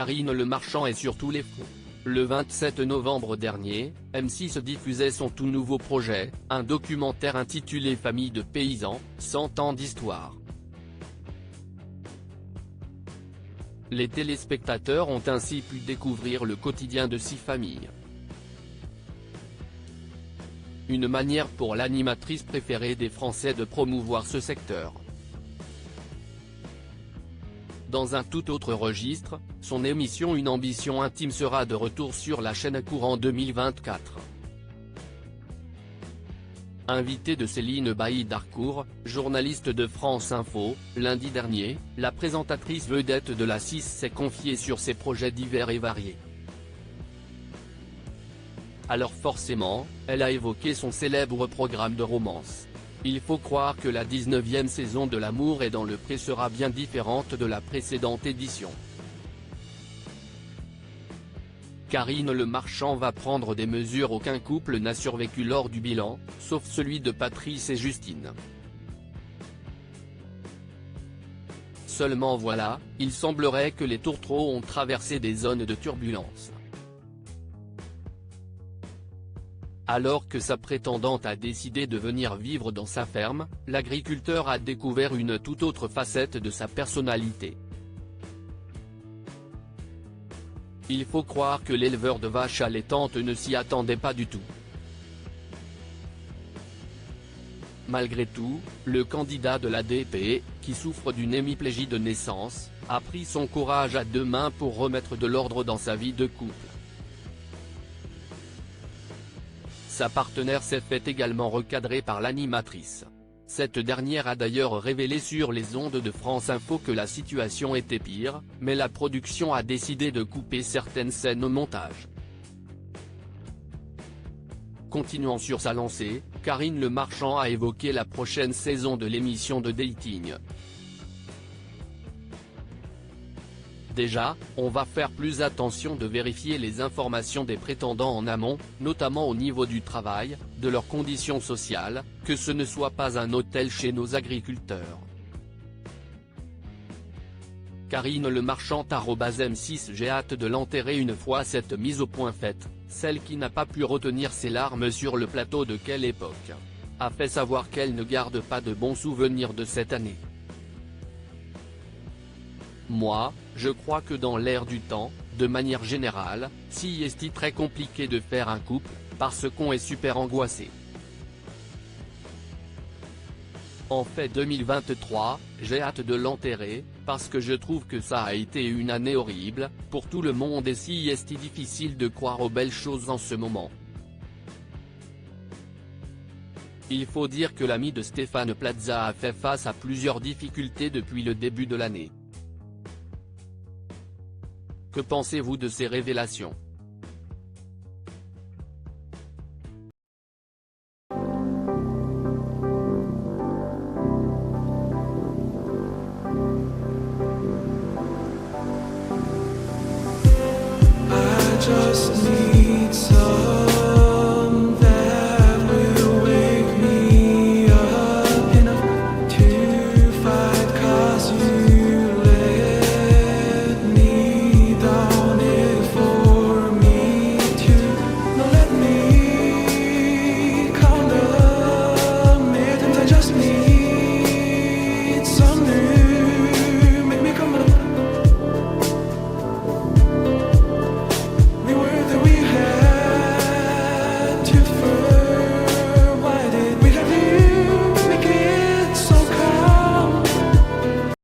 Karine Le Marchand est sur tous les fronts. Le 27 novembre dernier, M6 diffusait son tout nouveau projet, un documentaire intitulé Famille de paysans, 100 ans d'histoire. Les téléspectateurs ont ainsi pu découvrir le quotidien de 6 familles. Une manière pour l'animatrice préférée des Français de promouvoir ce secteur. Dans un tout autre registre, son émission Une ambition intime sera de retour sur la chaîne courant 2024. Invitée de Céline Bailly-Darcourt, journaliste de France Info, lundi dernier, la présentatrice vedette de la 6 s'est confiée sur ses projets divers et variés. Alors forcément, elle a évoqué son célèbre programme de romance. Il faut croire que la 19e saison de L'amour est dans le pré sera bien différente de la précédente édition. Karine Le Marchand va prendre des mesures. Aucun couple n'a survécu lors du bilan, sauf celui de Patrice et Justine. Seulement voilà, il semblerait que les tourtereaux ont traversé des zones de turbulence. Alors que sa prétendante a décidé de venir vivre dans sa ferme, l'agriculteur a découvert une toute autre facette de sa personnalité. Il faut croire que l'éleveur de vaches allaitantes ne s'y attendait pas du tout. Malgré tout, le candidat de l'ADP, qui souffre d'une hémiplégie de naissance, a pris son courage à deux mains pour remettre de l'ordre dans sa vie de couple. Sa partenaire s'est fait également recadrer par l'animatrice. Cette dernière a d'ailleurs révélé sur les ondes de France Info que la situation était pire, mais la production a décidé de couper certaines scènes au montage. Continuant sur sa lancée, Karine Le Marchand a évoqué la prochaine saison de l'émission de dating. Déjà, on va faire plus attention de vérifier les informations des prétendants en amont, notamment au niveau du travail, de leurs conditions sociales, que ce ne soit pas un hôtel chez nos agriculteurs. Karine Le Marchand @M6 J'ai hâte de l'enterrer une fois cette mise au point faite, celle qui n'a pas pu retenir ses larmes sur le plateau de Quelle époque a fait savoir qu'elle ne garde pas de bons souvenirs de cette année. Moi, je crois que dans l'air du temps, de manière générale, si est très compliqué de faire un couple, parce qu'on est super angoissé. En fait 2023, j'ai hâte de l'enterrer, parce que je trouve que ça a été une année horrible, pour tout le monde et si est difficile de croire aux belles choses en ce moment. Il faut dire que l'ami de Stéphane Plaza a fait face à plusieurs difficultés depuis le début de l'année. Que pensez-vous de ces révélations ?